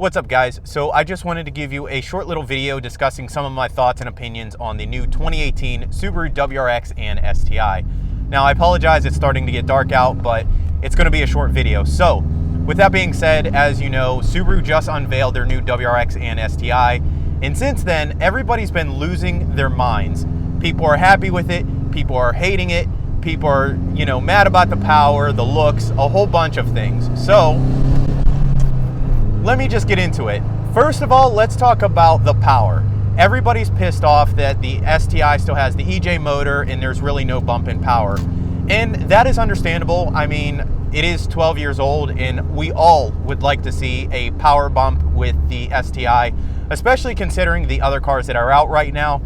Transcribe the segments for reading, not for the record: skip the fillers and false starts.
What's up, guys? So I just wanted to give you a short little video discussing some of my thoughts and opinions on the new 2018 Subaru WRX and STi. Now, I apologize, it's starting to get dark out, but it's going to be a short video. So with that being said, as you know, Subaru just unveiled their new WRX and STi, and since then everybody's been losing their minds. People are happy with it, people are hating it, people are, mad about the power, the looks, a whole bunch of things. So let me just get into it. First of all, let's talk about the power. Everybody's pissed off that the STi still has the EJ motor and there's really no bump in power. And that is understandable. I mean, it is 12 years old and we all would like to see a power bump with the STi, especially considering the other cars that are out right now.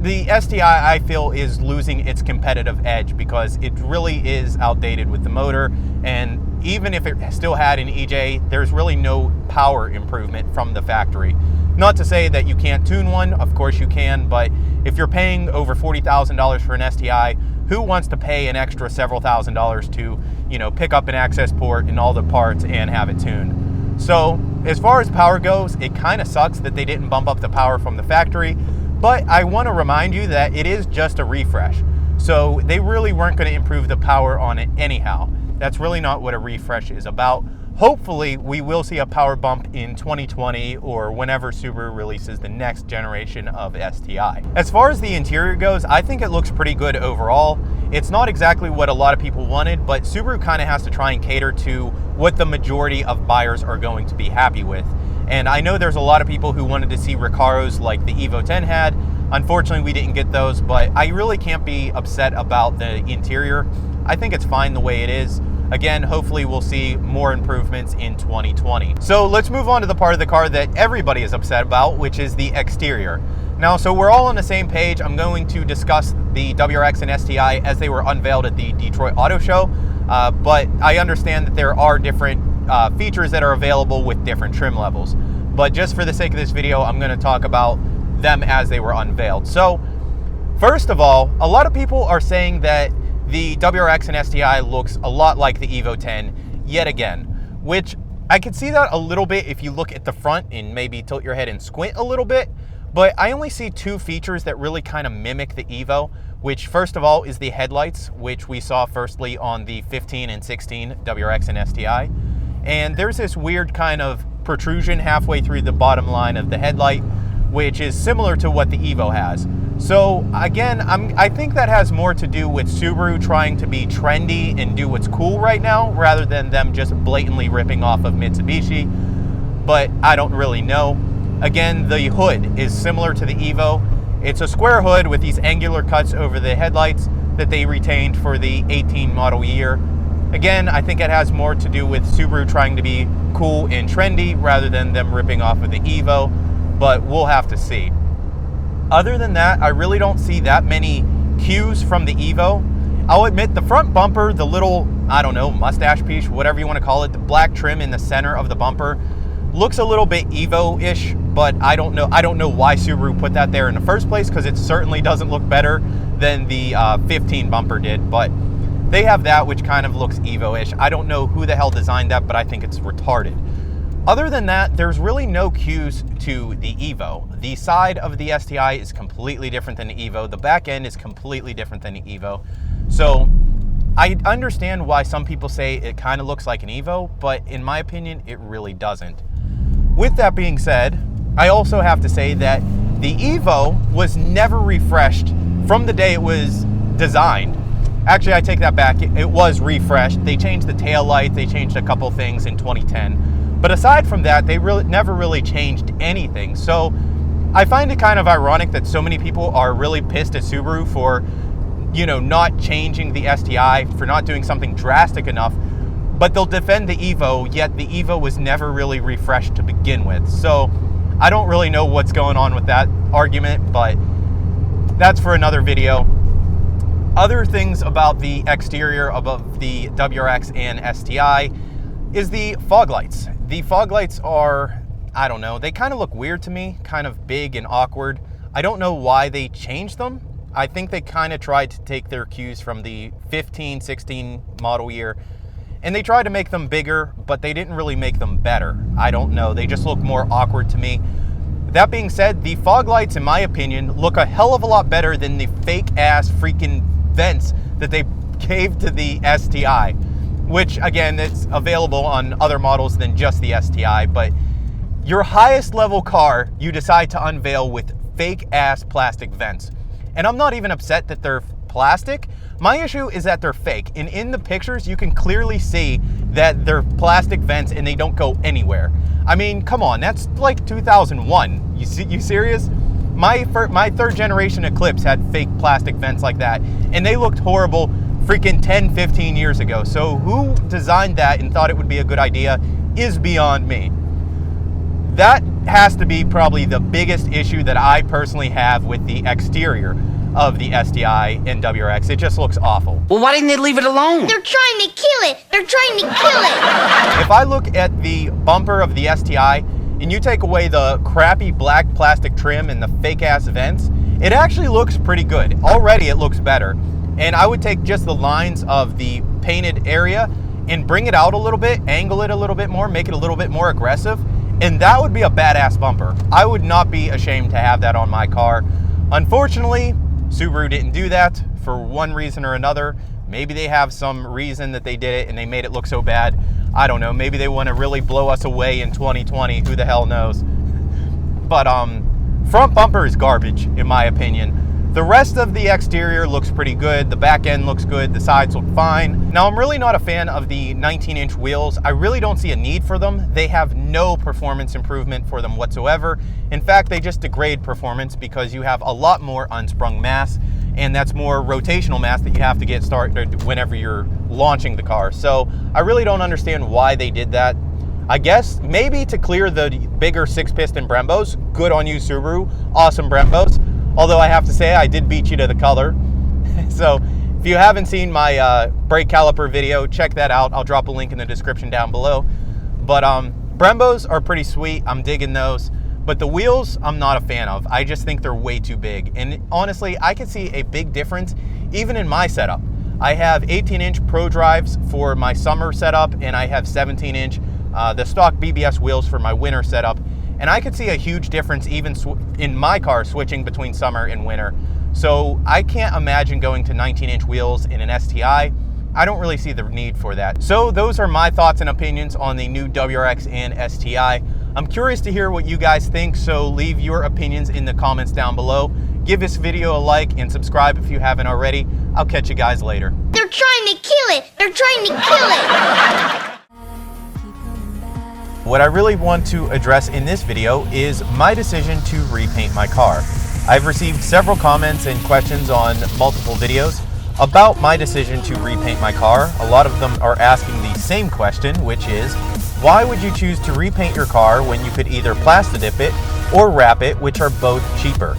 The STi, I feel, is losing its competitive edge because it really is outdated with the motor, and even if it still had an EJ, there's really no power improvement from the factory. Not to say that you can't tune one, of course you can, but if you're paying over $40,000 for an STi, who wants to pay an extra several $1,000s to, pick up an access port and all the parts and have it tuned? So as far as power goes, it kind of sucks that they didn't bump up the power from the factory, but I want to remind you that it is just a refresh. So they really weren't going to improve the power on it anyhow. That's really not what a refresh is about. Hopefully, we will see a power bump in 2020 or whenever Subaru releases the next generation of STi. As far as the interior goes, I think it looks pretty good overall. It's not exactly what a lot of people wanted, but Subaru kind of has to try and cater to what the majority of buyers are going to be happy with. And I know there's a lot of people who wanted to see Recaros like the Evo 10 had. Unfortunately, we didn't get those, but I really can't be upset about the interior. I think it's fine the way it is. Again, hopefully we'll see more improvements in 2020. So let's move on to the part of the car that everybody is upset about, which is the exterior. Now, so we're all on the same page. I'm going to discuss the WRX and STi as they were unveiled at the Detroit Auto Show, but I understand that there are different features that are available with different trim levels. But just for the sake of this video, I'm going to talk about them as they were unveiled. So first of all, a lot of people are saying that the WRX and STi looks a lot like the Evo 10 yet again, which I could see that a little bit if you look at the front and maybe tilt your head and squint a little bit, but I only see two features that really kind of mimic the Evo, which first of all is the headlights, which we saw firstly on the 15 and 16 WRX and STi. And there's this weird kind of protrusion halfway through the bottom line of the headlight, which is similar to what the Evo has. So again, I think that has more to do with Subaru trying to be trendy and do what's cool right now, rather than them just blatantly ripping off of Mitsubishi, but I don't really know. Again, the hood is similar to the Evo. It's a square hood with these angular cuts over the headlights that they retained for the 18 model year. Again, I think it has more to do with Subaru trying to be cool and trendy rather than them ripping off of the Evo, but we'll have to see. Other than that, I really don't see that many cues from the Evo. I'll admit the front bumper, the little, mustache piece, whatever you want to call it, the black trim in the center of the bumper looks a little bit Evo-ish, but I don't know why Subaru put that there in the first place, because it certainly doesn't look better than the 15 bumper did, but they have that, which kind of looks Evo-ish. I don't know who the hell designed that, but I think it's retarded. Other than that, there's really no cues to the Evo. The side of the STi is completely different than the Evo. The back end is completely different than the Evo. So I understand why some people say it kind of looks like an Evo, but in my opinion, it really doesn't. With that being said, I also have to say that the Evo was never refreshed from the day it was designed. Actually, I take that back. It was refreshed. They changed the tail light. They changed a couple things in 2010. But aside from that, they never really changed anything. So I find it kind of ironic that so many people are really pissed at Subaru for, not changing the STi, for not doing something drastic enough, but they'll defend the Evo, yet the Evo was never really refreshed to begin with. So I don't really know what's going on with that argument, but that's for another video. Other things about the exterior of the WRX and STi is the fog lights. The fog lights are, they kind of look weird to me, kind of big and awkward. I don't know why they changed them. I think they kind of tried to take their cues from the 15, 16 model year And they tried to make them bigger, but they didn't really make them better. I don't know, they just look more awkward to me. That being said, the fog lights, in my opinion, look a hell of a lot better than the fake ass freaking vents that they gave to the STi, which again, it's available on other models than just the STi, but your highest level car, you decide to unveil with fake ass plastic vents. And I'm not even upset that they're plastic. My issue is that they're fake. And in the pictures, you can clearly see that they're plastic vents and they don't go anywhere. I mean, come on, that's like 2001. You serious? My third generation Eclipse had fake plastic vents like that, and they looked horrible freaking 10, 15 years ago. So who designed that and thought it would be a good idea is beyond me. That has to be probably the biggest issue that I personally have with the exterior of the STi and WRX. It just looks awful. Well, why didn't they leave it alone? They're trying to kill it. They're trying to kill it. If I look at the bumper of the STi and you take away the crappy black plastic trim and the fake ass vents, it actually looks pretty good. Already it looks better. And I would take just the lines of the painted area and bring it out a little bit, angle it a little bit more, make it a little bit more aggressive, and that would be a badass bumper. I would not be ashamed to have that on my car. Unfortunately, Subaru didn't do that for one reason or another. Maybe they have some reason that they did it and they made it look so bad. I don't know, maybe they want to really blow us away in 2020, who the hell knows. But front bumper is garbage in my opinion. The rest of the exterior looks pretty good. The back end looks good. The sides look fine. Now, I'm really not a fan of the 19-inch wheels. I really don't see a need for them. They have no performance improvement for them whatsoever. In fact, they just degrade performance because you have a lot more unsprung mass, and that's more rotational mass that you have to get started whenever you're launching the car. So I really don't understand why they did that. I guess maybe to clear the bigger 6-piston Brembos. Good on you, Subaru. Awesome Brembos. Although I have to say, I did beat you to the color. So if you haven't seen my brake caliper video, check that out. I'll drop a link in the description down below. But Brembos are pretty sweet. I'm digging those. But the wheels, I'm not a fan of. I just think they're way too big. And honestly, I could see a big difference even in my setup. I have 18-inch Pro Drives for my summer setup, and I have 17-inch the stock BBS wheels for my winter setup. And I could see a huge difference even in my car switching between summer and winter. So I can't imagine going to 19-inch wheels in an STi. I don't really see the need for that. So those are my thoughts and opinions on the new WRX and STi. I'm curious to hear what you guys think, so leave your opinions in the comments down below. Give this video a like and subscribe if you haven't already. I'll catch you guys later. They're trying to kill it. They're trying to kill it. What I really want to address in this video is my decision to repaint my car. I've received several comments and questions on multiple videos about my decision to repaint my car. A lot of them are asking the same question, which is, why would you choose to repaint your car when you could either plasti dip it or wrap it, which are both cheaper?